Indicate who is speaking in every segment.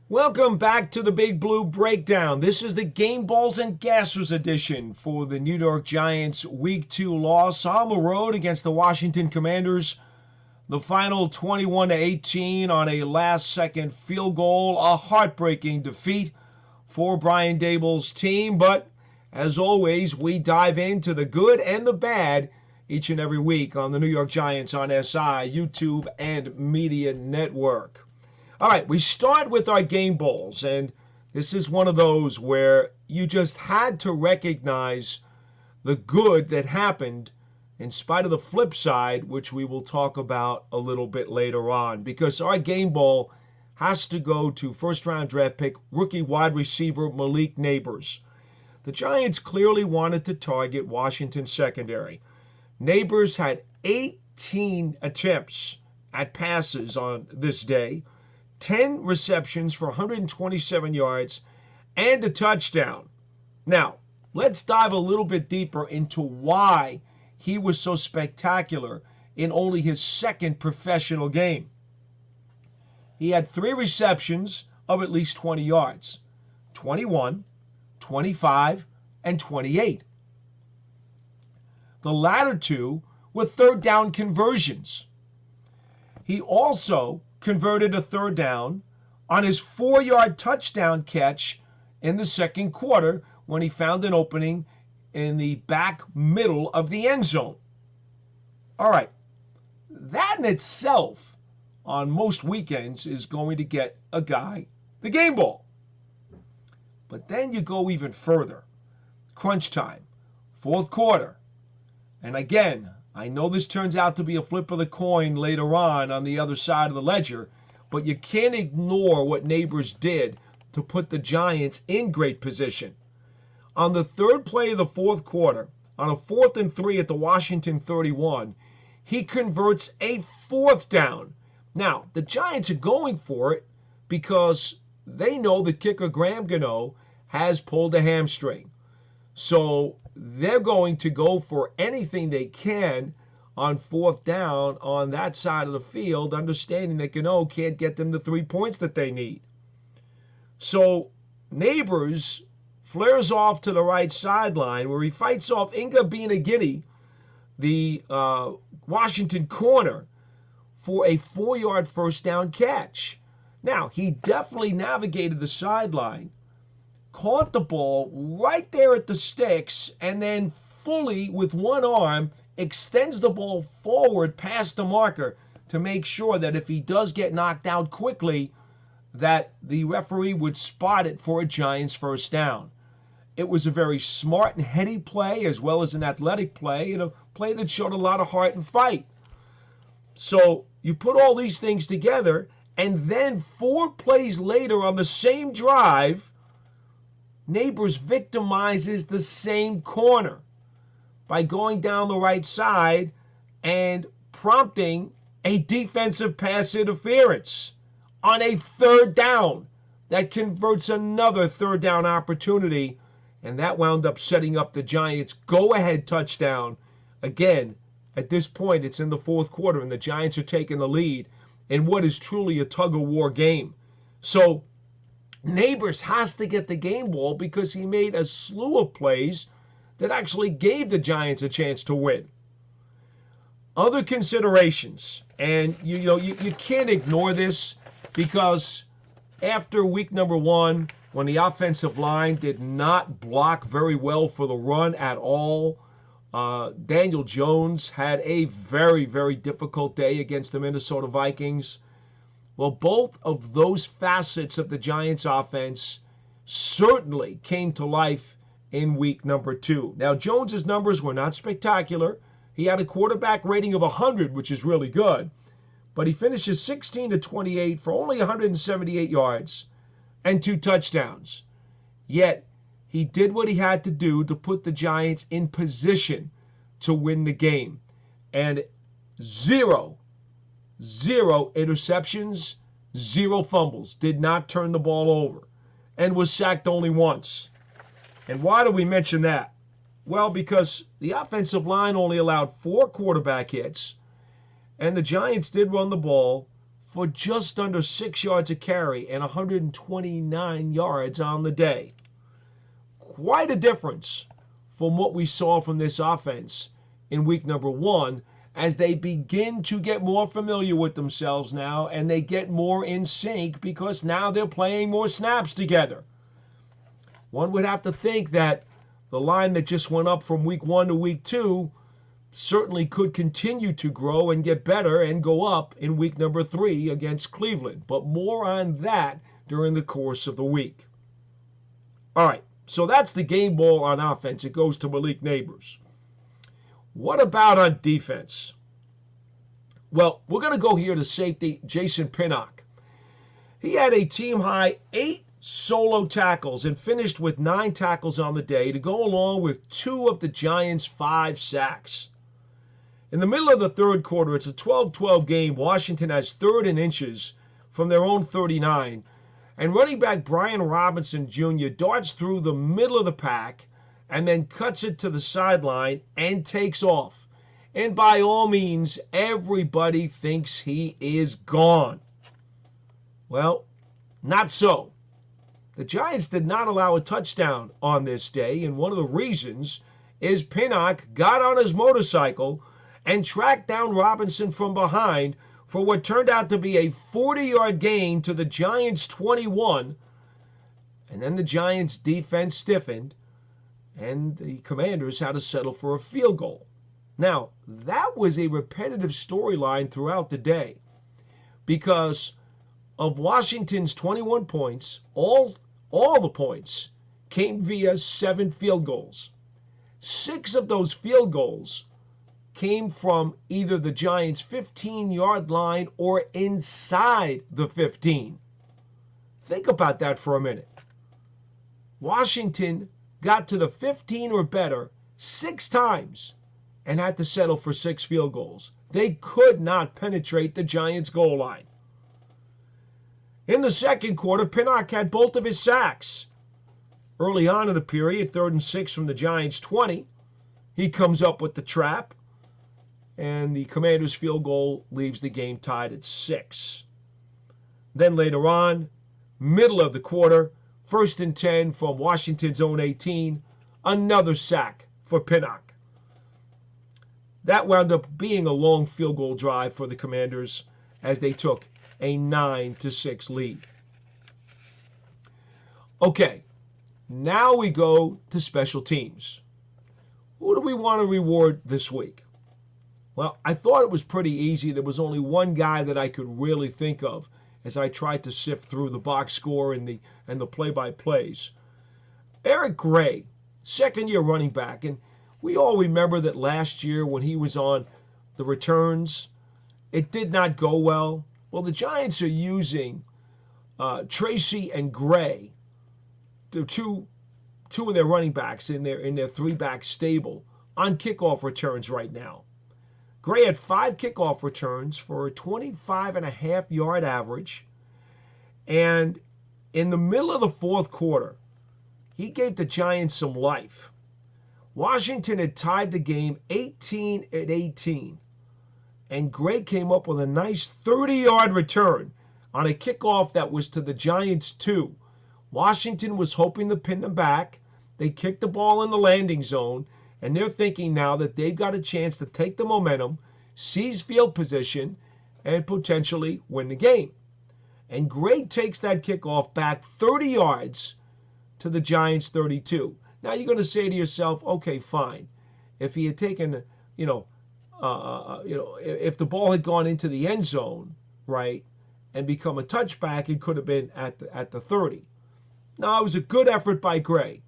Speaker 1: Welcome back to the Big Blue Breakdown. This is the Game Balls and Gassers edition for the New York Giants Week 2 loss on the road against the Washington Commanders. The final 21-18 on a last-second field goal, a heartbreaking defeat for Brian Daboll's team. But as always, we dive into the good and the bad each and every week on the New York Giants on SI, YouTube, and Media Network. All right, we start with our game balls, and this is one of those where you just had to recognize the good that happened in spite of the flip side, which we will talk about a little bit later on, because our game ball has to go to first-round draft pick, rookie wide receiver Malik Nabers. The Giants clearly wanted to target Washington's secondary. Nabers had 18 attempts at passes on this day, 10 receptions for 127 yards, and a touchdown. Now, let's dive a little bit deeper into why he was so spectacular in only his second professional game. He had 3 receptions of at least 20 yards, 21, 25, and 28. The latter 2 were third down conversions. He also converted a third down on his 4-yard touchdown catch in the second quarter when he found an opening in the back middle of the end zone. All right, that in itself on most weekends is going to get a guy the game ball. But then you go even further. Crunch time, fourth quarter. And again, I know this turns out to be a flip of the coin later on the other side of the ledger, but you can't ignore what Nabers did to put the Giants in great position. On the third play of the fourth quarter, on a 4th and 3 at the Washington 31, he converts a 4th down. Now, the Giants are going for it because they know that kicker Graham Gano has pulled a hamstring. So they're going to go for anything they can on 4th down on that side of the field, understanding that Gano can't get them the 3 points that they need. So Nabers flares off to the right sideline where he fights off Inga Binagidi, the Washington corner, for a 4-yard first down catch. Now, he definitely navigated the sideline, caught the ball right there at the sticks, and then fully with one arm extends the ball forward past the marker to make sure that if he does get knocked out quickly, that the referee would spot it for a Giants first down. It was a very smart and heady play as well as an athletic play, and a play that showed a lot of heart and fight. So you put all these things together, and then 4 plays later on the same drive, Nabers victimizes the same corner by going down the right side and prompting a defensive pass interference on a 3rd down that converts another 3rd down opportunity, and that wound up setting up the Giants' go-ahead touchdown. Again, at this point, it's in the 4th quarter, and the Giants are taking the lead in what is truly a tug-of-war game. So Nabers has to get the game ball because he made a slew of plays that actually gave the Giants a chance to win. Other considerations, and you can't ignore this, because after week number 1, when the offensive line did not block very well for the run at all, Daniel Jones had a very, very difficult day against the Minnesota Vikings. Well, both of those facets of the Giants offense certainly came to life in week number 2. Now, Jones's numbers were not spectacular. He had a quarterback rating of 100, which is really good. But he finishes 16-28 for only 178 yards and 2 touchdowns. Yet, he did what he had to do to put the Giants in position to win the game. And zero interceptions, 0 fumbles, did not turn the ball over, and was sacked only once. And why do we mention that? Well, because the offensive line only allowed 4 quarterback hits, and the Giants did run the ball for just under 6 yards a carry and 129 yards on the day. Quite a difference from what we saw from this offense in week number 1, as they begin to get more familiar with themselves now and they get more in sync because now they're playing more snaps together. One would have to think that the line that just went up from week 1 to week 2 certainly could continue to grow and get better and go up in week number 3 against Cleveland. But more on that during the course of the week. All right, so that's the game ball on offense. It goes to Malik Nabers. What about on defense? Well, we're going to go here to safety Jason Pinnock. He had a team-high 8 solo tackles and finished with 9 tackles on the day to go along with 2 of the Giants' 5 sacks. In the middle of the third quarter, it's a 12-12 game. Washington has third and inches from their own 39. And running back Brian Robinson Jr. darts through the middle of the pack and then cuts it to the sideline and takes off. And by all means, everybody thinks he is gone. Well, not so. The Giants did not allow a touchdown on this day, and one of the reasons is Pinnock got on his motorcycle and tracked down Robinson from behind for what turned out to be a 40-yard gain to the Giants' 21. And then the Giants' defense stiffened, and the Commanders had to settle for a field goal. Now, that was a repetitive storyline throughout the day because of Washington's 21 points, all the points came via 7 field goals. 6 of those field goals came from either the Giants' 15-yard line or inside the 15. Think about that for a minute. Washington got to the 15 or better 6 times and had to settle for 6 field goals. They could not penetrate the Giants' goal line. In the second quarter, Pinnock had both of his sacks. Early on in the period, 3rd and 6 from the Giants' 20, he comes up with the trap, and the Commanders' field goal leaves the game tied at 6. Then later on, middle of the quarter, 1st and 10 from Washington's own 18, another sack for Pinnock. That wound up being a long field goal drive for the Commanders as they took a 9-6 lead. Okay, now we go to special teams. Who do we want to reward this week? Well, I thought it was pretty easy. There was only one guy that I could really think of as I tried to sift through the box score and the play-by-plays. Eric Gray, second-year running back, and we all remember that last year when he was on the returns, it did not go well. Well, the Giants are using Tracy and Gray, the two of their running backs in their 3-back stable, on kickoff returns right now. Gray had 5 kickoff returns for a 25.5-yard average. And in the middle of the fourth quarter, he gave the Giants some life. Washington had tied the game 18-18. And Gray came up with a nice 30-yard return on a kickoff that was to the Giants' 2. Washington was hoping to pin them back. They kicked the ball in the landing zone, and they're thinking now that they've got a chance to take the momentum, seize field position, and potentially win the game. And Gray takes that kickoff back 30 yards to the Giants' 32. Now you're going to say to yourself, okay, fine. If he had taken, if the ball had gone into the end zone, right, and become a touchback, it could have been at the 30. No, it was a good effort by Gray.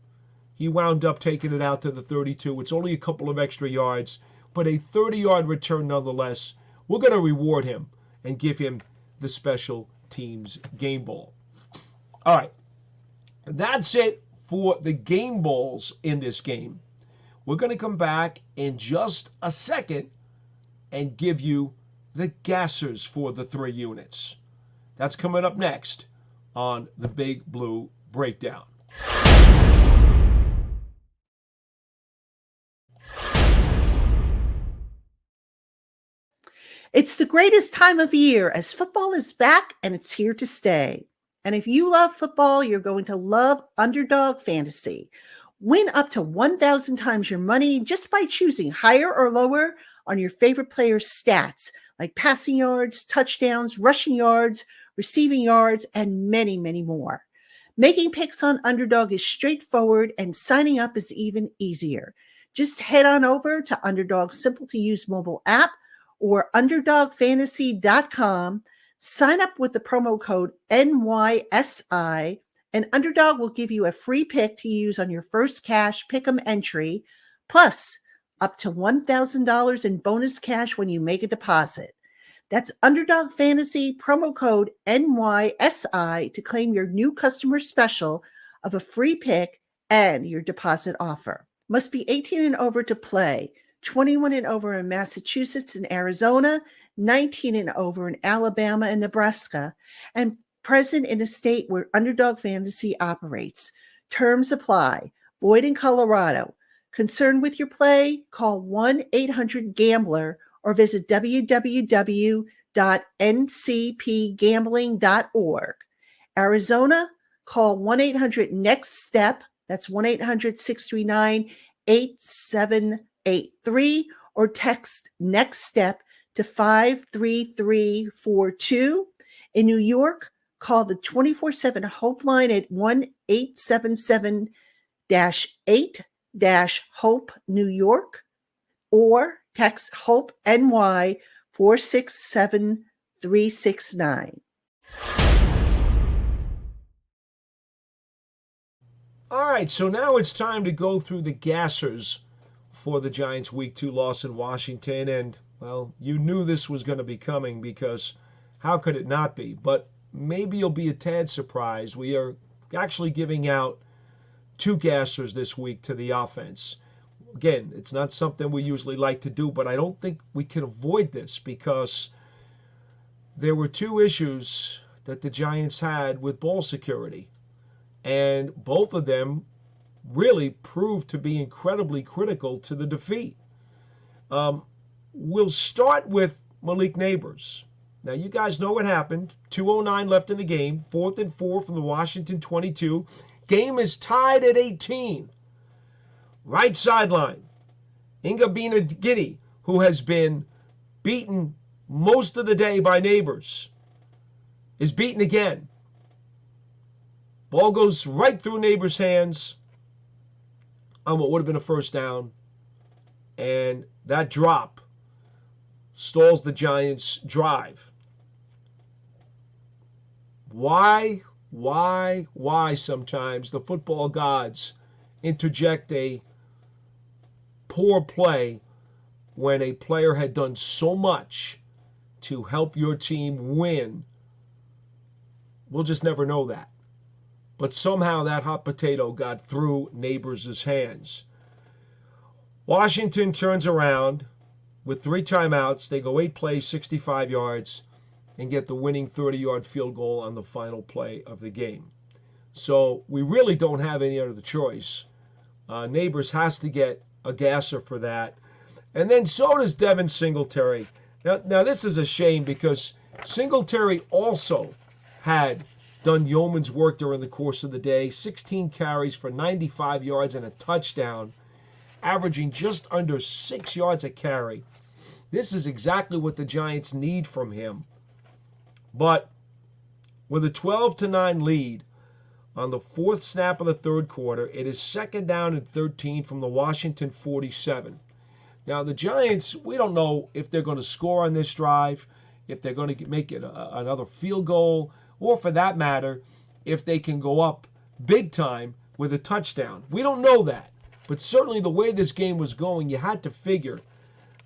Speaker 1: He wound up taking it out to the 32. It's only a couple of extra yards, but a 30-yard return nonetheless. We're going to reward him and give him the special teams game ball. All right, that's it for the game balls in this game. We're going to come back in just a second and give you the gassers for the 3 units. That's coming up next on the Big Blue Breakdown.
Speaker 2: It's the greatest time of year as football is back and it's here to stay. And if you love football, you're going to love Underdog Fantasy. Win up to 1,000 times your money just by choosing higher or lower on your favorite player's stats, like passing yards, touchdowns, rushing yards, receiving yards, and many, many more. Making picks on Underdog is straightforward and signing up is even easier. Just head on over to Underdog's simple-to-use mobile app or underdogfantasy.com, sign up with the promo code NYSI, and Underdog will give you a free pick to use on your first cash pick'em entry, plus up to $1,000 in bonus cash when you make a deposit. That's Underdog Fantasy, promo code NYSI to claim your new customer special of a free pick and your deposit offer. Must be 18 and over to play. 21 and over in Massachusetts and Arizona, 19 and over in Alabama and Nebraska, and present in a state where Underdog Fantasy operates. Terms apply. Void in Colorado. Concerned with your play? Call 1-800-GAMBLER or visit www.ncpgambling.org. Arizona, call 1-800-NEXT-STEP. That's 1-800-639-8783 or text Next Step to 53342. In New York, call the 24/7 Hope line at 1-877-8-HOPE New York or text HOPE NY 467369.
Speaker 1: All right, so now it's time to go through the gassers for the Giants' Week 2 loss in Washington. And, well, you knew this was going to be coming because how could it not be? But maybe you'll be a tad surprised. We are actually giving out 2 gassers this week to the offense. Again, it's not something we usually like to do, but I don't think we can avoid this because there were 2 issues that the Giants had with ball security. And both of them really proved to be incredibly critical to the defeat. We'll start with Malik Nabers. Now, you guys know what happened. 2:09 left in the game. 4th and 4 from the Washington 22. Game is tied at 18. Right sideline. Ingabina Giddy, who has been beaten most of the day by Nabers, is beaten again. Ball goes right through Nabers' hands on what would have been a first down. And that drop stalls the Giants' drive. Why sometimes the football gods interject a poor play when a player had done so much to help your team win? We'll just never know that. But somehow that hot potato got through Nabers' hands. Washington turns around with 3 timeouts. They go 8 plays, 65 yards, and get the winning 30-yard field goal on the final play of the game. So we really don't have any other choice. Nabers has to get a gasser for that. And then so does Devin Singletary. Now this is a shame because Singletary also had done yeoman's work during the course of the day. 16 carries for 95 yards and a touchdown, averaging just under 6 yards a carry. This is exactly what the Giants need from him. But with a 12-9 lead on the 4th snap of the 3rd quarter, it is 2nd down and 13 from the Washington 47. Now, the Giants, we don't know if they're going to score on this drive, if they're going to make it another field goal, or for that matter, if they can go up big time with a touchdown. We don't know that. But certainly the way this game was going, you had to figure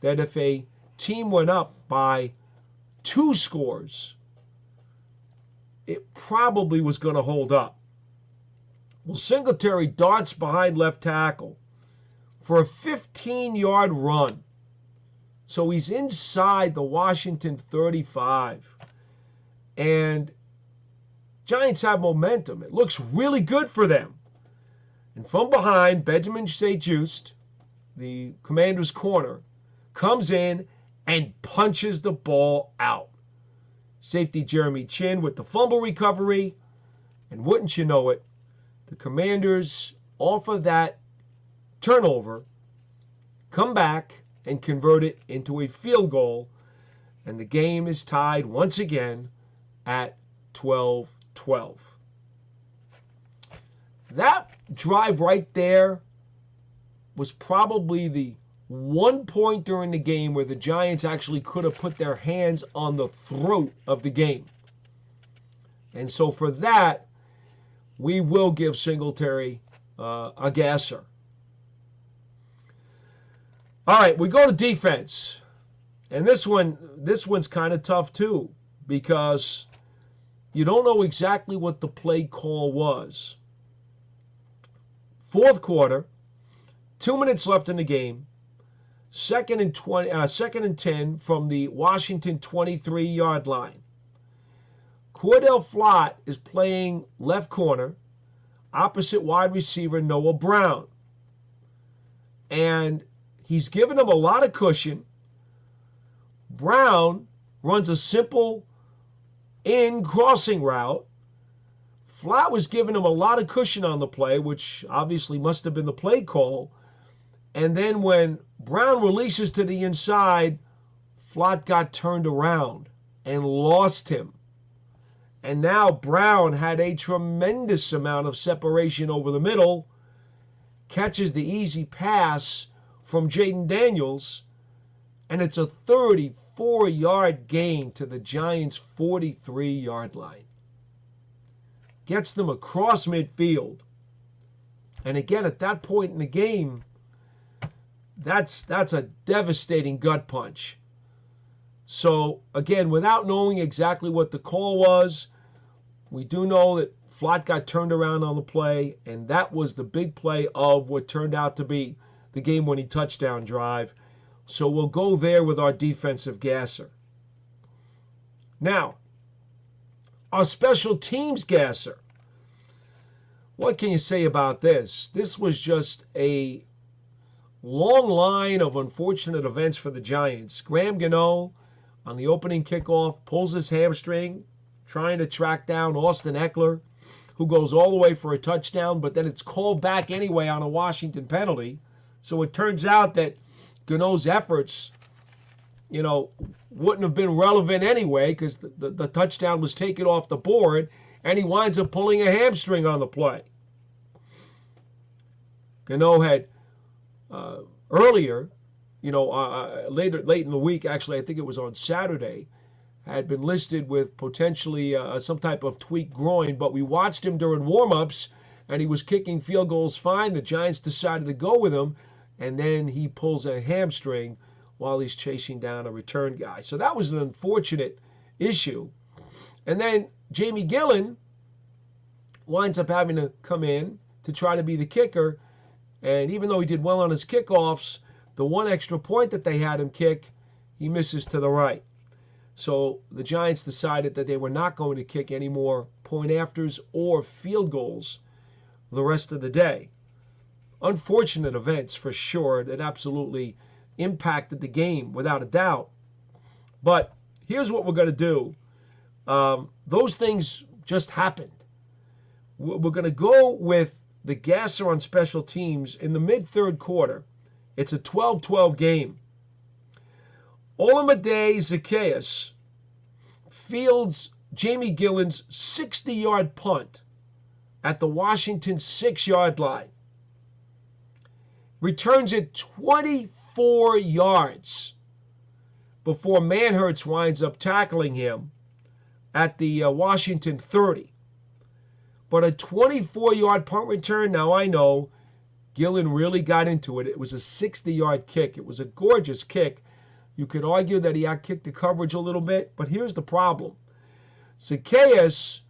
Speaker 1: that if a team went up by 2 scores, it probably was going to hold up. Well, Singletary darts behind left tackle for a 15-yard run. So he's inside the Washington 35. And Giants have momentum. It looks really good for them. And from behind, Benjamin St-Juste, the Commander's corner, comes in and punches the ball out. Safety Jeremy Chin with the fumble recovery. And wouldn't you know it, the Commanders, off of that turnover, come back and convert it into a field goal. And the game is tied once again at 12-12. That drive right there was probably the one point during the game where the Giants actually could have put their hands on the throat of the game. And so for that, we will give Singletary a gasser. All right, we go to defense. And this one's kind of tough too, because you don't know exactly what the play call was. Fourth quarter, 2 minutes left in the game. Second and 10 from the Washington 23-yard line. Cordell Flott is playing left corner, opposite wide receiver Noah Brown. And he's given him a lot of cushion. Brown runs a simple in-crossing route. Flott was giving him a lot of cushion on the play, which obviously must have been the play call. And then when Brown releases to the inside, Flott got turned around and lost him. And now Brown had a tremendous amount of separation over the middle, catches the easy pass from Jaden Daniels, and it's a 34-yard gain to the Giants' 43-yard line. Gets them across midfield. And again, at that point in the game, that's a devastating gut punch. So, again, without knowing exactly what the call was, we do know that Flott got turned around on the play, and that was the big play of what turned out to be the game-winning touchdown drive. So we'll go there with our defensive gasser. Now, our special teams gasser. What can you say about this? This was just a long line of unfortunate events for the Giants. Graham Gano, on the opening kickoff, pulls his hamstring, trying to track down Austin Eckler, who goes all the way for a touchdown, but then it's called back anyway on a Washington penalty. So it turns out that Gano's efforts, wouldn't have been relevant anyway because the touchdown was taken off the board, and he winds up pulling a hamstring on the play. Gano had earlier, late in the week, actually, I think it was on Saturday, had been listed with potentially some type of tweaked groin, but we watched him during warm-ups, and he was kicking field goals fine. The Giants decided to go with him, and then he pulls a hamstring while he's chasing down a return guy. So that was an unfortunate issue. And then Jamie Gillen winds up having to come in to try to be the kicker, and even though he did well on his kickoffs, the one extra point that they had him kick, he misses to the right. So the Giants decided that they were not going to kick any more point afters or field goals the rest of the day. Unfortunate events for sure that absolutely impacted the game without a doubt. But here's what we're going to do. Those things just happened. We're going to go with the gasser on special teams in the mid-third quarter. It's a 12-12 game. Olamide Zaccheaus fields Jamie Gillen's 60-yard punt at the Washington 6-yard line. Returns it 24 yards before Manhertz winds up tackling him at the Washington 30. But a 24-yard punt return, now I know Gillen really got into it. It was a 60-yard kick. It was a gorgeous kick. You could argue that he outkicked the coverage a little bit, but here's the problem. Zaccheaus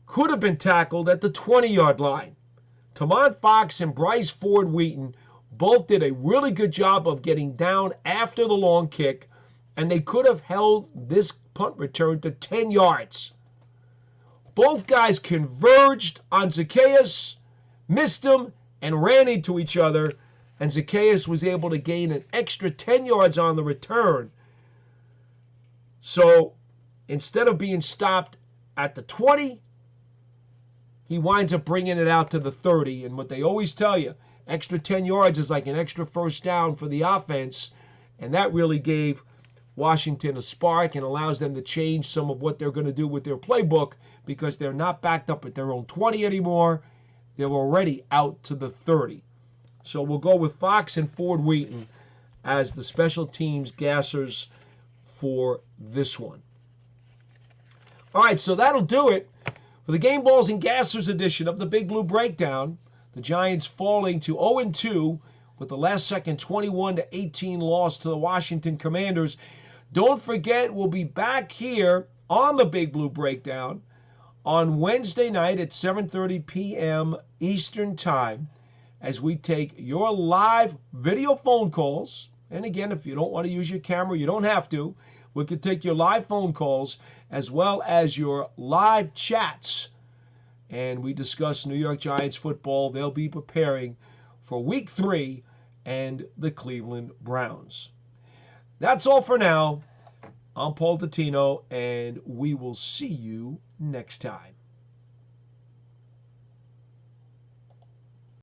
Speaker 1: could have been tackled at the 20-yard line. Tamon Fox and Bryce Ford Wheaton both did a really good job of getting down after the long kick, and they could have held this punt return to 10 yards. Both guys converged on Zaccheaus, missed him, and ran into each other, and Zacchaeus was able to gain an extra 10 yards on the return. So instead of being stopped at the 20, he winds up bringing it out to the 30. And what they always tell you, extra 10 yards is like an extra first down for the offense. And that really gave Washington a spark and allows them to change some of what they're going to do with their playbook, because they're not backed up at their own 20 anymore. They're already out to the 30. So we'll go with Fox and Ford Wheaton as the special teams gassers for this one. All right, so that'll do it for the Game Balls and Gassers edition of the Big Blue Breakdown. The Giants falling to 0-2 with the last-second 21-18 loss to the Washington Commanders. Don't forget, we'll be back here on the Big Blue Breakdown on Wednesday night at 7:30 p.m. Eastern Time as we take your live video phone calls. And again, if you don't want to use your camera, you don't have to. We could take your live phone calls as well as your live chats. And we discuss New York Giants football. They'll be preparing for Week 3 and the Cleveland Browns. That's all for now. I'm Paul Dottino, and we will see you next time.